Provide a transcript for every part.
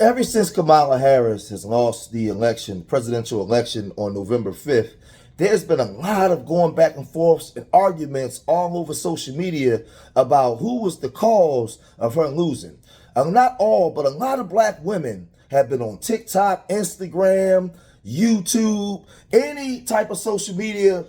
Ever since Kamala Harris has lost the election, presidential election on November 5th, there's been a lot of going back and forth and arguments all over social media about who was the cause of her losing. Not all, but a lot of black women have been on TikTok, Instagram, YouTube, any type of social media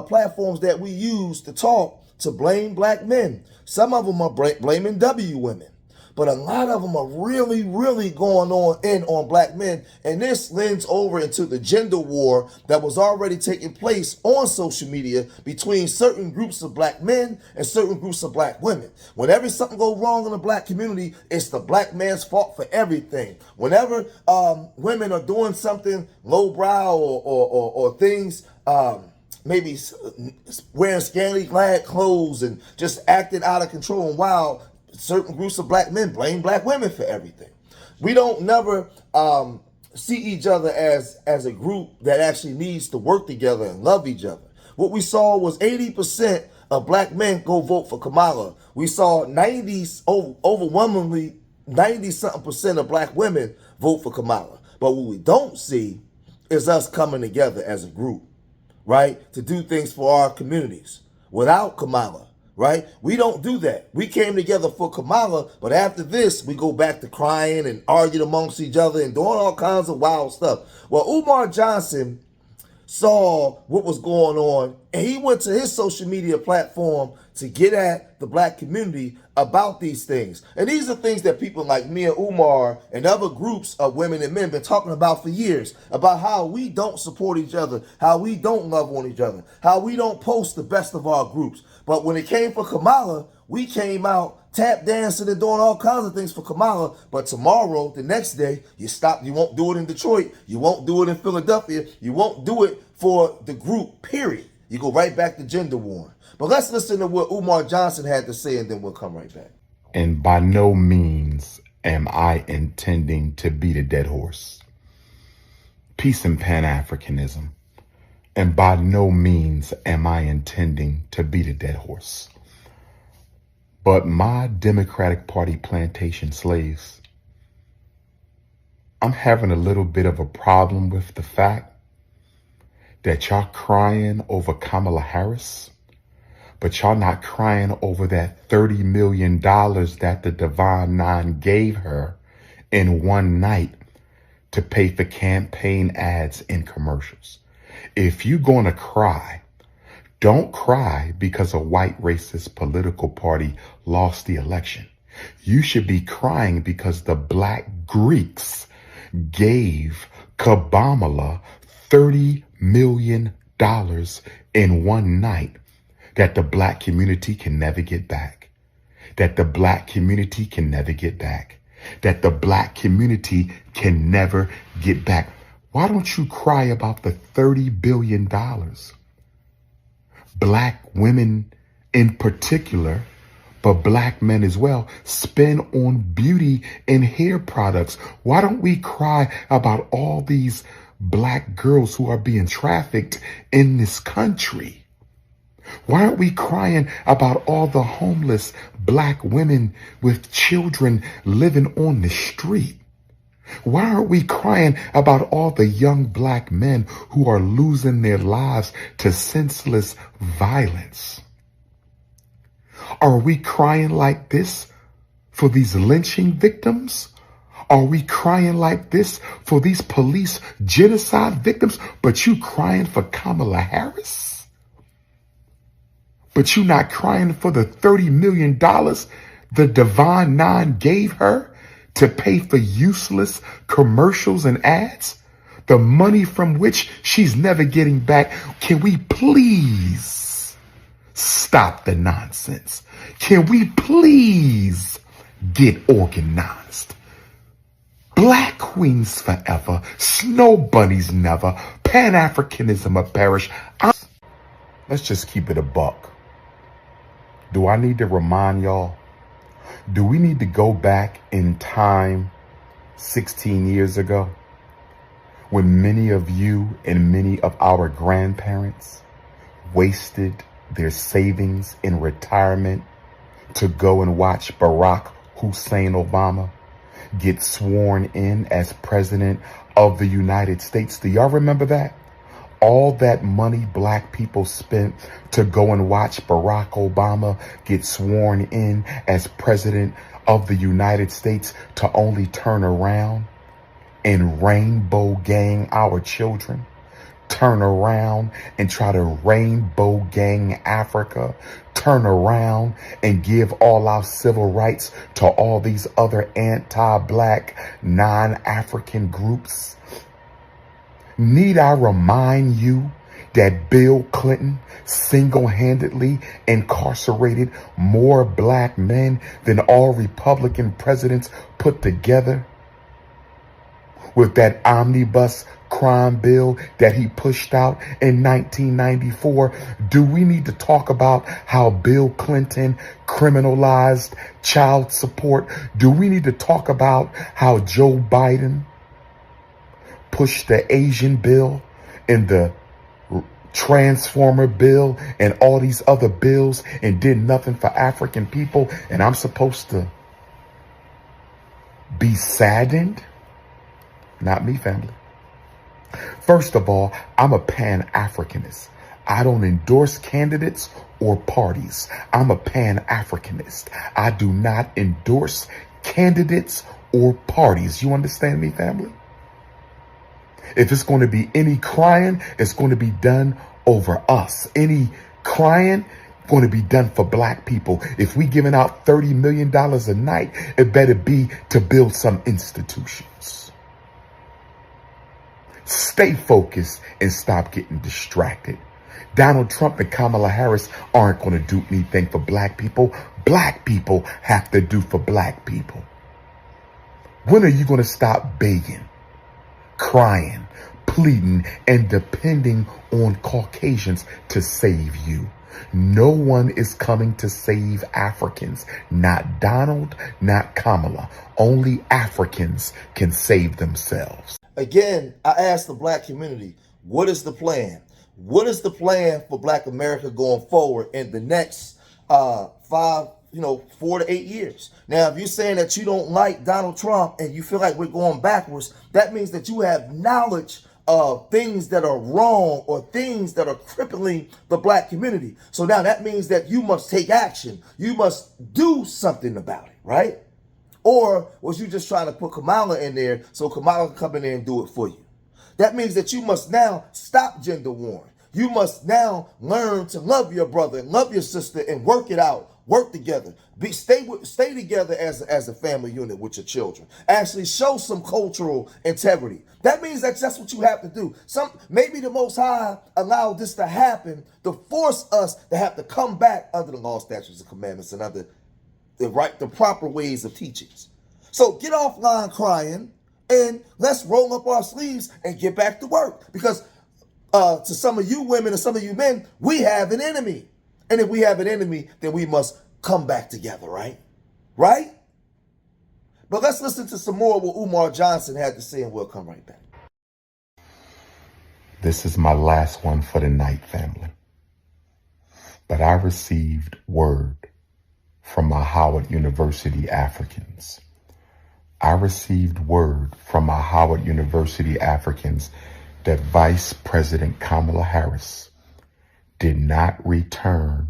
platforms that we use to talk to blame black men. Some of them are blaming W women. But a lot of them are really, really going on black men. And this lends over into the gender war that was already taking place on social media between certain groups of black men and certain groups of black women. Whenever something goes wrong in the black community, it's the black man's fault for everything. Whenever women are doing something lowbrow or things, maybe wearing scantily clad clothes and just acting out of control and wild, certain groups of black men blame black women for everything. We don't never see each other as a group that actually needs to work together and love each other. What we saw was 80% of black men go vote for Kamala. We saw overwhelmingly 90-something% of black women vote for Kamala. But what we don't see is us coming together as a group, right, to do things for our communities. Without Kamala, right? We don't do that. We came together for Kamala, but after this, we go back to crying and arguing amongst each other and doing all kinds of wild stuff. Well, Umar Johnson saw what was going on, and he went to his social media platform to get at the black community about these things. And these are things that people like me and Umar and other groups of women and men have been talking about for years, about how we don't support each other, how we don't love on each other, how we don't post the best of our groups. But when it came for Kamala, we came out tap dancing and doing all kinds of things for Kamala. But tomorrow, the next day, you won't do it in Detroit. You won't do it in Philadelphia. You won't do it for the group, period. You go right back to gender war. But let's listen to what Umar Johnson had to say, and then we'll come right back. And by no means am I intending to beat a dead horse. Peace and Pan Africanism. And by no means am I intending to beat a dead horse. But my Democratic Party plantation slaves, I'm having a little bit of a problem with the fact that y'all crying over Kamala Harris, but y'all not crying over that $30 million that the Divine Nine gave her in one night to pay for campaign ads and commercials. If you're going to cry, don't cry because a white racist political party lost the election. You should be crying because the black Greeks gave Kamala $30 million in one night that the black community can never get back. That the black community can never get back. That the black community can never get back. Why don't you cry about the $30 billion black women in particular, but black men as well, spend on beauty and hair products? Why don't we cry about all these black girls who are being trafficked in this country? Why aren't we crying about all the homeless black women with children living on the street? Why aren't we crying about all the young black men who are losing their lives to senseless violence? Are we crying like this for these lynching victims? Are we crying like this for these police genocide victims? But you crying for Kamala Harris? But you not crying for the $30 million the Divine Nine gave her to pay for useless commercials and ads, the money from which she's never getting back? Can we please stop the nonsense? Can we please get organized? Black queens forever, snow bunnies never, Pan Africanism a perish. Let's just keep it a buck. Do I need to remind y'all? Do we need to go back in time 16 years ago when many of you and many of our grandparents wasted their savings in retirement to go and watch Barack Hussein Obama get sworn in as president of the United States. Do y'all remember that? All that money black people spent to go and watch Barack Obama get sworn in as president of the United States to only turn around and rainbow gang our children, turn around and try to rainbow gang Africa, turn around and give all our civil rights to all these other anti-black, non-African groups. Need I remind you that Bill Clinton single-handedly incarcerated more black men than all Republican presidents put together? With that omnibus crime bill that he pushed out in 1994, do we need to talk about how Bill Clinton criminalized child support? Do we need to talk about how Joe Biden pushed the Asian bill and the Transformer bill and all these other bills and did nothing for African people? And I'm supposed to be saddened? Not me, family. First of all, I'm a Pan Africanist. I don't endorse candidates or parties. I'm a Pan Africanist. I do not endorse candidates or parties. You understand me, family? If it's going to be any crying, it's going to be done over us. Any crying going to be done for black people. If we giving out $30 million a night, it better be to build some institutions. Stay focused and stop getting distracted. Donald Trump and Kamala Harris aren't going to do anything for black people. Black people have to do for black people. When are you going to stop begging, crying, pleading, and depending on Caucasians to save you? No one is coming to save Africans. Not Donald, not Kamala. Only Africans can save themselves. Again, I asked the black community, what is the plan? What is the plan for Black America going forward in the next 4 to 8 years? Now, if you're saying that you don't like Donald Trump and you feel like we're going backwards, that means that you have knowledge of things that are wrong or things that are crippling the black community. So now that means that you must take action. You must do something about it, right? Or was you just trying to put Kamala in there so Kamala can come in there and do it for you? That means that you must now stop gender warring. You must now learn to love your brother and love your sister and work it out. Work together. Stay together as a family unit with your children. Actually show some cultural integrity. That means that's what you have to do. Maybe the Most High allowed this to happen to force us to have to come back under the law, statutes, and commandments and under the proper ways of teachings. So get offline crying and let's roll up our sleeves and get back to work. Because to some of you women and some of you men, we have an enemy. And if we have an enemy, then we must come back together, right? Right? But let's listen to some more of what Umar Johnson had to say and we'll come right back. This is my last one for the night, family. But I received word from my Howard University Africans. I received word from my Howard University Africans that Vice President Kamala Harris did not return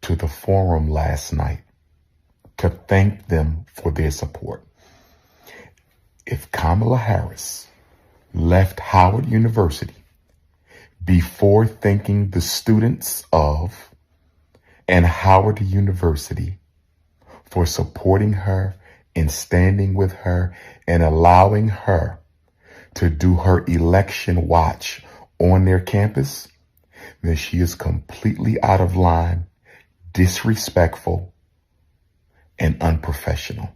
to the forum last night to thank them for their support. If Kamala Harris left Howard University before thanking the students of and Howard University for supporting her and standing with her and allowing her to do her election watch on their campus, then she is completely out of line, disrespectful, and unprofessional.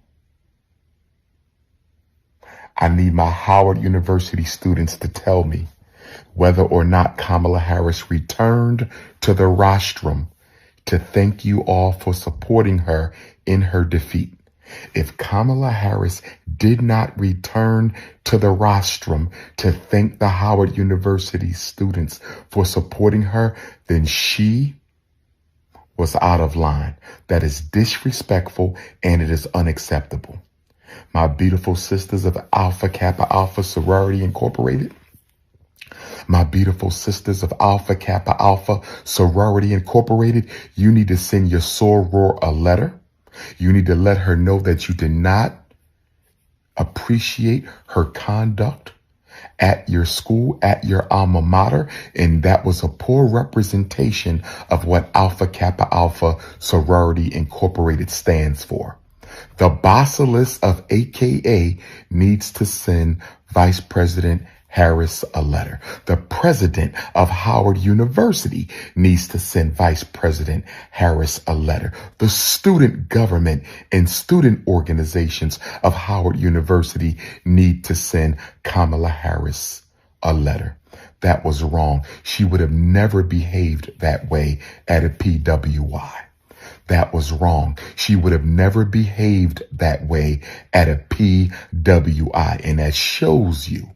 I need my Howard University students to tell me whether or not Kamala Harris returned to the rostrum to thank you all for supporting her in her defeat. If Kamala Harris did not return to the rostrum to thank the Howard University students for supporting her, then she was out of line. That is disrespectful and it is unacceptable. My beautiful sisters of Alpha Kappa Alpha Sorority Incorporated, my beautiful sisters of Alpha Kappa Alpha Sorority Incorporated, you need to send your soror a letter. You need to let her know that you did not appreciate her conduct at your school, at your alma mater, and that was a poor representation of what Alpha Kappa Alpha Sorority Incorporated stands for. The Basilisk of AKA needs to send Vice President Harris a letter. The president of Howard University needs to send Vice President Harris a letter. The student government and student organizations of Howard University need to send Kamala Harris a letter. That was wrong. She would have never behaved that way at a PWI. That was wrong. She would have never behaved that way at a PWI. And that shows you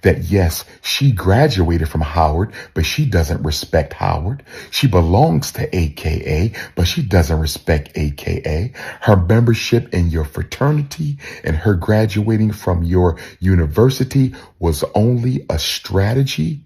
that yes, she graduated from Howard, but she doesn't respect Howard. She belongs to AKA, but she doesn't respect AKA. Her membership in your fraternity and her graduating from your university was only a strategy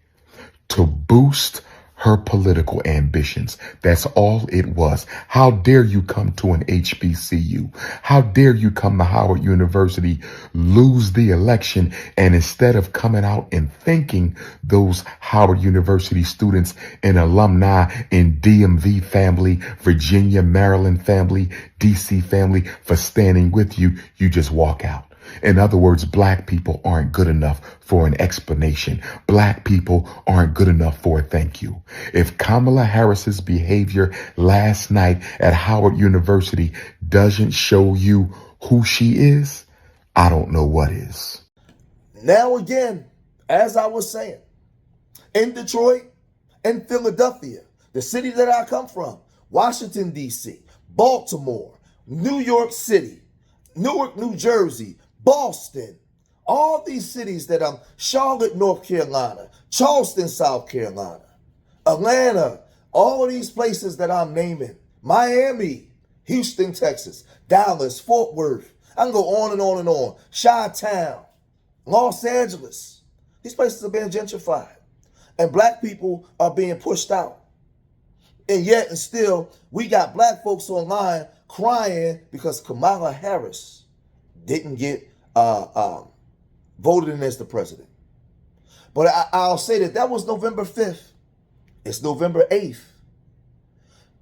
to boost her political ambitions. That's all it was. How dare you come to an HBCU? How dare you come to Howard University, lose the election, and instead of coming out and thanking those Howard University students and alumni in DMV family, Virginia, Maryland family, DC family for standing with you, you just walk out. In other words, black people aren't good enough for an explanation. Black people aren't good enough for a thank you. If Kamala Harris's behavior last night at Howard University doesn't show you who she is, I don't know what is. Now again, as I was saying, in Detroit and Philadelphia, the city that I come from, Washington, D.C., Baltimore, New York City, Newark, New Jersey, Boston, all these cities that Charlotte, North Carolina, Charleston, South Carolina, Atlanta, all of these places that I'm naming, Miami, Houston, Texas, Dallas, Fort Worth, I can go on and on and on, Chi-Town, Los Angeles. These places are being gentrified and black people are being pushed out. And yet and still, we got black folks online crying because Kamala Harris didn't get voted in as the president. But I'll say that was November 5th. It's November 8th.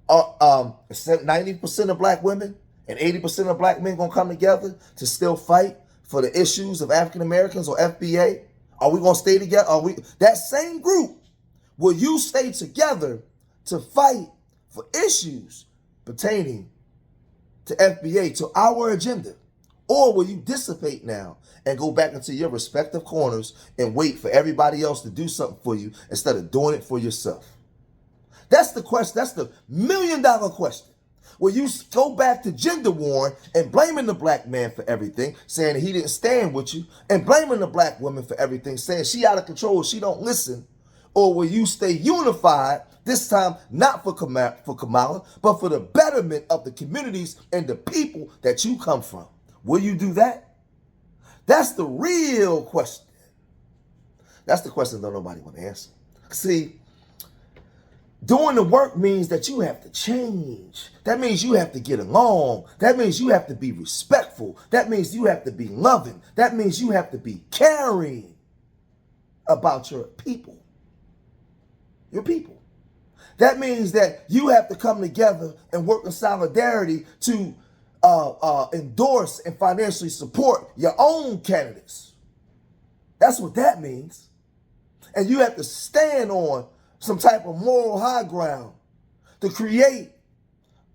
90% of black women and 80% of black men gonna come together to still fight for the issues of African Americans or FBA? Are we gonna stay together? That same group, will you stay together to fight for issues pertaining to FBA, to our agenda? Or will you dissipate now and go back into your respective corners and wait for everybody else to do something for you instead of doing it for yourself? That's the question. That's the $1 million question. Will you go back to gender warring and blaming the black man for everything, saying he didn't stand with you, and blaming the black woman for everything, saying she out of control, she don't listen? Or will you stay unified, this time not for Kamala, but for the betterment of the communities and the people that you come from? Will you do that? That's the real question. That's the question that nobody want to answer. See, doing the work means that you have to change. That means you have to get along. That means you have to be respectful. That means you have to be loving. That means you have to be caring about your people. Your people. That means that you have to come together and work in solidarity to endorse and financially support your own candidates. That's what that means. And you have to stand on some type of moral high ground to create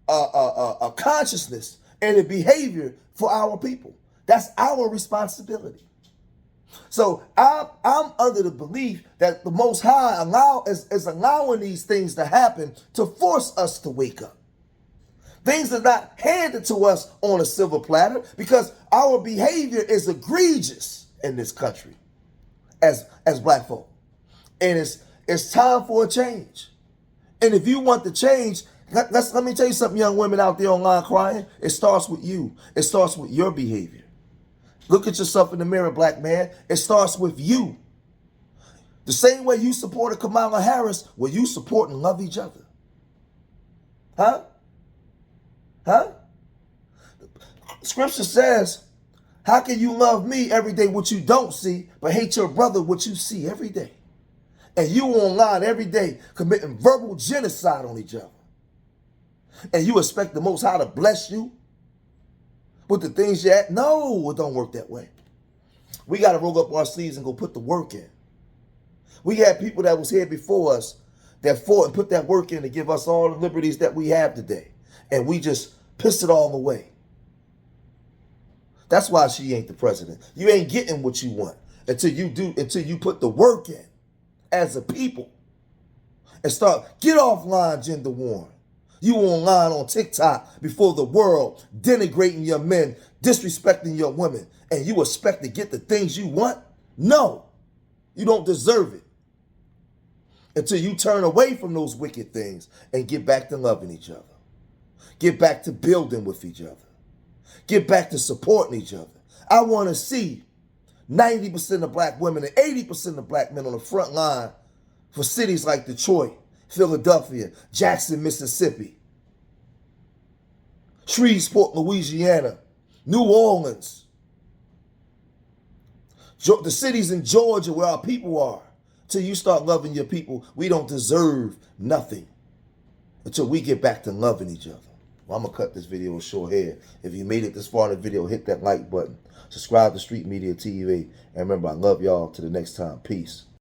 a consciousness and a behavior for our people. That's our responsibility. So I'm under the belief that the Most High is allowing these things to happen to force us to wake up. Things are not handed to us on a silver platter because our behavior is egregious in this country as black folk. And it's time for a change. And if you want the change, Let me tell you something, young women out there online crying. It starts with you. It starts with your behavior. Look at yourself in the mirror, black man. It starts with you. The same way you supported Kamala Harris, will you support and love each other? Huh? Huh? Scripture says, how can you love me every day what you don't see, but hate your brother what you see every day? And you online every day committing verbal genocide on each other. And you expect the Most High to bless you with the things you had? No, it don't work that way. We got to roll up our sleeves and go put the work in. We had people that was here before us that fought and put that work in to give us all the liberties that we have today. And we just pissed it all away. That's why she ain't the president. You ain't getting what you want until you put the work in as a people and get offline, gender warring. You online on TikTok before the world, denigrating your men, disrespecting your women, and you expect to get the things you want? No, you don't deserve it until you turn away from those wicked things and get back to loving each other. Get back to building with each other. Get back to supporting each other. I want to see 90% of black women and 80% of black men on the front line for cities like Detroit, Philadelphia, Jackson, Mississippi, Shreveport, Louisiana, New Orleans, the cities in Georgia where our people are. Till you start loving your people, we don't deserve nothing until we get back to loving each other. Well, I'm going to cut this video short here. If you made it this far in the video, hit that like button. Subscribe to Street Media TV. And remember, I love y'all. Till the next time. Peace.